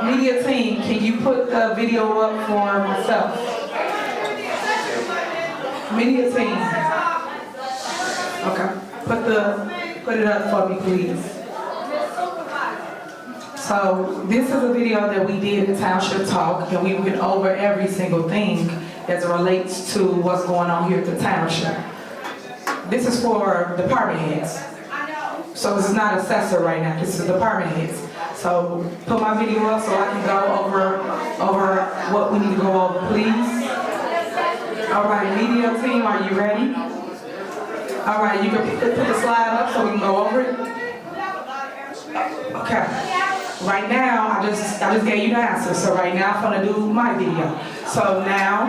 Media team, can you put the video up for myself? Media team. Okay. Put it up for me, please. So this is a video that we did at Township Talk, and we went over every single thing as it relates to what's going on here at the Township. This is for department heads. So this is not assessor right now, this is department heads. So put my video up so I can go over what we need to go over, please. All right, media team, are you ready? All right, you can put the slide up so we can go over it. Okay. Right now, I just gave you the answer. So right now, I'm gonna do my video. So now,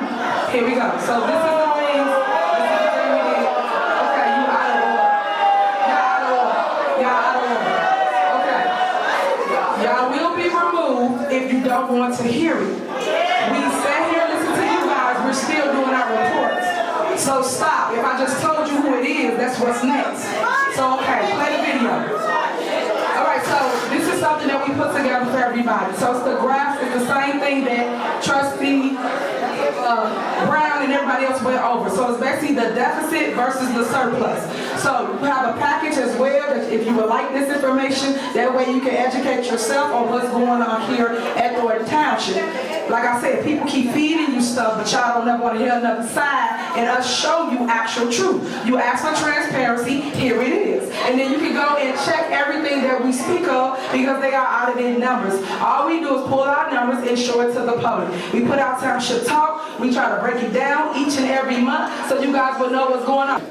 here we go. So this is the things. Okay, you out of order. Y'all out of order. Okay. Y'all will be removed if you don't want to hear it. We sat here and listened to you guys. We're still doing our reports. So stop. If I just told you who it is, that's what's next. So okay, play the video. So this is something that we put together for everybody. So it's the graph, it's the same thing that Trustee Brown and everybody else went over. So it's basically the deficit versus the surplus. So we have a package as well that if you would like this information, that way you can educate yourself on what's going on here at Thornton Township. Like I said, people keep feeding you stuff, but y'all don't ever want to hear another side and us show you actual truth. You ask for transparency, here it is. And then you can go and check everything that we speak of because they are audited numbers. All we do is pull our numbers and show it to the public. We put out Township Talk, we try to break it down each and every month so you guys will know what's going on.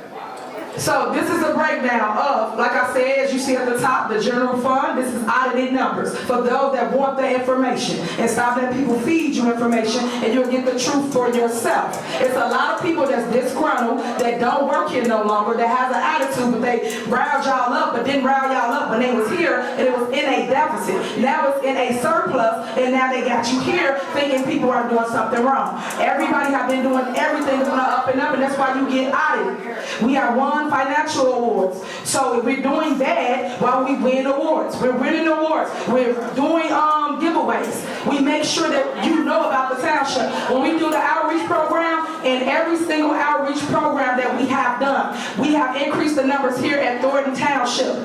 So this is a breakdown of, like I said, as you see at the top, the general fund. This is audited numbers for those that want the information. And stop letting people feed you information and you'll get the truth for yourself. It's a lot of people that's disgruntled, that don't work here no longer, that has an attitude, but they riled y'all up, but didn't rile y'all up when they was here, and it was in a deficit. Now it's in a surplus, and now they got you here thinking people are doing something wrong. Everybody have been doing everything going up, and that's why you get audited. We have won financial awards. So if we're doing that while we win awards, we're winning awards, we're doing giveaways. We make sure that you know about the township. When we do the outreach program, and every single outreach program that we have done, we have increased the numbers here at Thornton Township.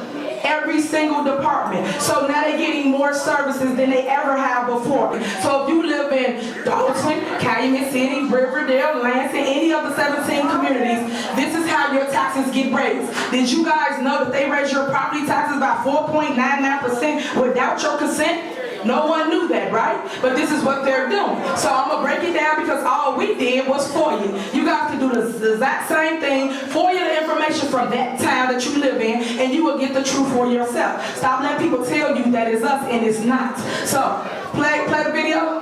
Every single department. So now they're getting more services than they ever have before. So if you live in Thornton, Calumet City, Riverdale, Lansing, any of the 17 communities, this is how your taxes get raised. Did you guys know that they raise your property taxes by 4.99% without your consent? No one knew that, right? But this is what they're doing. So I'm going to break it down because all we did was for you. You guys can do the exact same thing, for you the information from that town that you live in, and you will get the truth for yourself. Stop letting people tell you that it's us and it's not. So, play the video.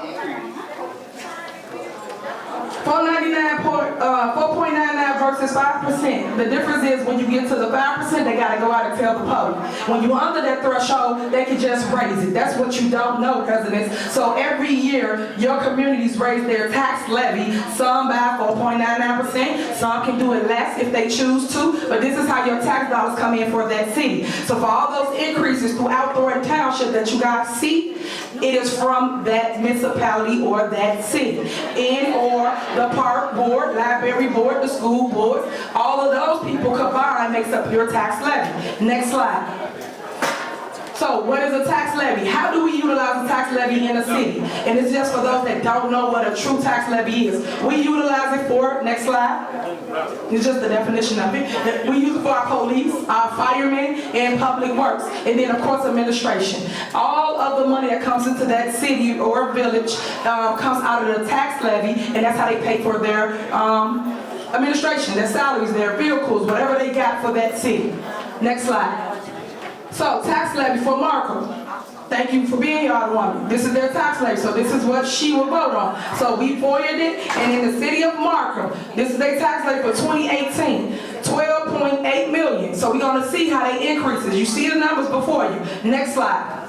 4.99 versus 5%. The difference is when you get to the 5%, they got to go out and tell the public. When you're under that threshold, they can just raise it. That's what you don't know, presidents. So every year, your communities raise their tax levy, some by 4.99%, some can do it less if they choose to, but this is how your tax dollars come in for that city. So for all those increases throughout Thornton Township that you guys see, it is from that municipality or that city. And or the park board, library board, the school board, all of those people combined makes up your tax levy. Next slide. So what is a tax levy? How do we utilize a tax levy in a city? And it's just for those that don't know what a true tax levy is. We utilize it for, next slide, it's just the definition of it. We use it for our police, our firemen, and public works. And then of course administration. All of the money that comes into that city or village comes out of the tax levy, and that's how they pay for their administration, their salaries, their vehicles, whatever they got for that city. Next slide. So, tax levy for Markham. Thank you for being here, Alderwoman. This is their tax levy, so this is what she will vote on. So we forwarded it, and in the city of Markham, this is their tax levy for 2018, $12.8 million. So we're going to see how they increases. You see the numbers before you. Next slide.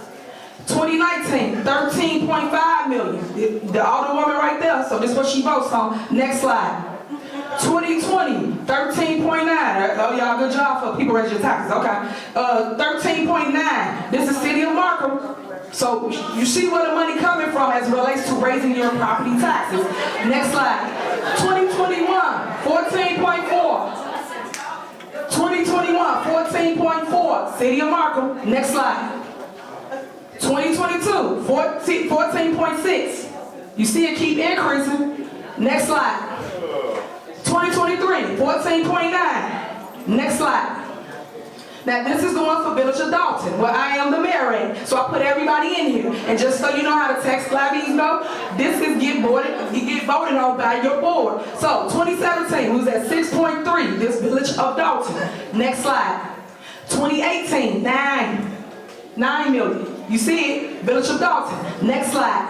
2019, $13.5 million. The Alderwoman right there, so this is what she votes on. Next slide. 2020, 13.9. Oh, y'all, good job for people raise your taxes. Okay. 13.9. This is City of Markham. So you see where the money coming from as it relates to raising your property taxes. Next slide. 2021, 14.4. 2021, 14.4. City of Markham. Next slide. 2022, 14.6. You see it keep increasing. Next slide. 2023, 14.9. Next slide. Now this is going for Village of Dalton, where I am the mayor at. So I put everybody in here. And just so you know how the tax levies go, this is get voted on by your board. So 2017 was at 6.3, this Village of Dalton. Next slide. 2018, 9 million. You see it, Village of Dalton. Next slide.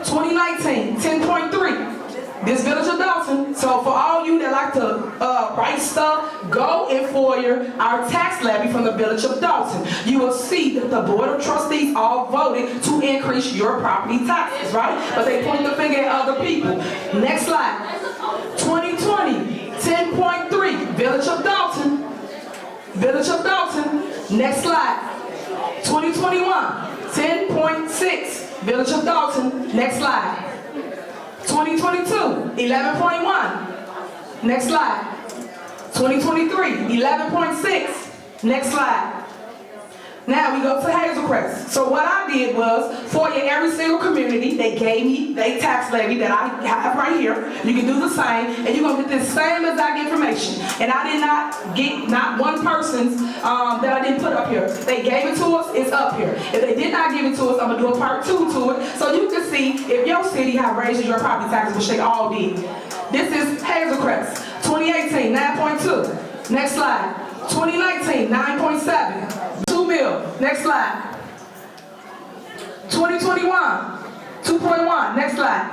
2019, 10.3. This Village of Dalton. So for all you that like to write stuff, go and FOIA our tax levy from the Village of Dalton. You will see that the Board of Trustees all voted to increase your property taxes, right? But they point the finger at other people. Next slide. 2020, 10.3, Village of Dalton. Village of Dalton. Next slide. 2021, 10.6, Village of Dalton. Next slide. 2022, 11.1. Next slide. 2023, 11.6. Next slide. Now we go to Hazelcrest. So what I did was, for every single community, they gave me their tax levy that I have right here. You can do the same, and you're going to get the same exact information. And I did not get not one person's that I didn't put up here. They gave it to us, it's up here. If they did not give it to us, I'm going to do a part 2 to it, so you can see if your city have raised your property taxes, which they all did. This is Hazelcrest, 2018, 9.2. Next slide. 2019, 9.7. 2 mil. Next slide. 2021, 2.1. Next slide.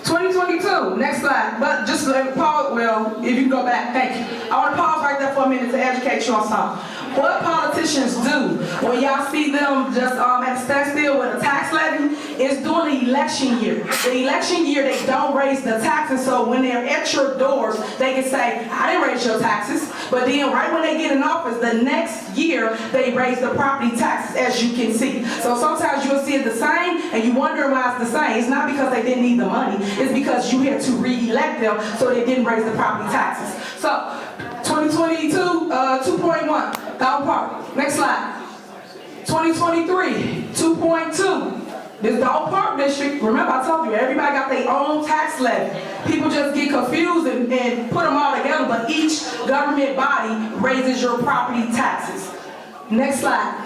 2022. Next slide. But just let me pause. Well, if you can go back, thank you. I want to pause right there for a minute to educate you on something. What politicians do when y'all see them just at a standstill with a tax levy is during the election year. The election year, they don't raise the taxes, so when they're at your doors, they can say, I didn't raise your taxes. But then right when they get in office, the next year, they raise the property taxes, as you can see. So sometimes you'll see it the same, and you wonder why it's the same. It's not because they didn't need the money. It's because you had to re-elect them, so they didn't raise the property taxes. So 2022, 2.1. Down Park. Next slide. 2023, 2.2. This Dog Park District, remember I told you, everybody got their own tax levy. People just get confused and put them all together, but each government body raises your property taxes. Next slide.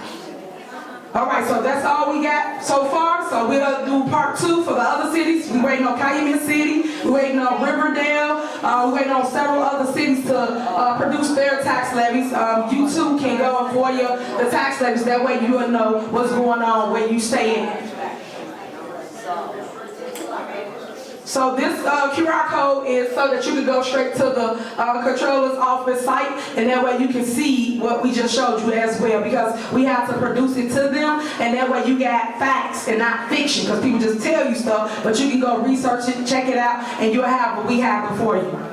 All right, so that's all we got so far. So we're gonna do part 2 for the other cities. We're waiting on Calumet City. We're waiting on Riverdale. We're waiting on several other cities to produce their tax levies. You too can go and FOIA the tax levies. That way you will know what's going on where you stay in. So this QR code is so that you can go straight to the controller's office site, and that way you can see what we just showed you as well, because we have to produce it to them, and that way you got facts and not fiction, because people just tell you stuff, but you can go research it, check it out, and you'll have what we have before you.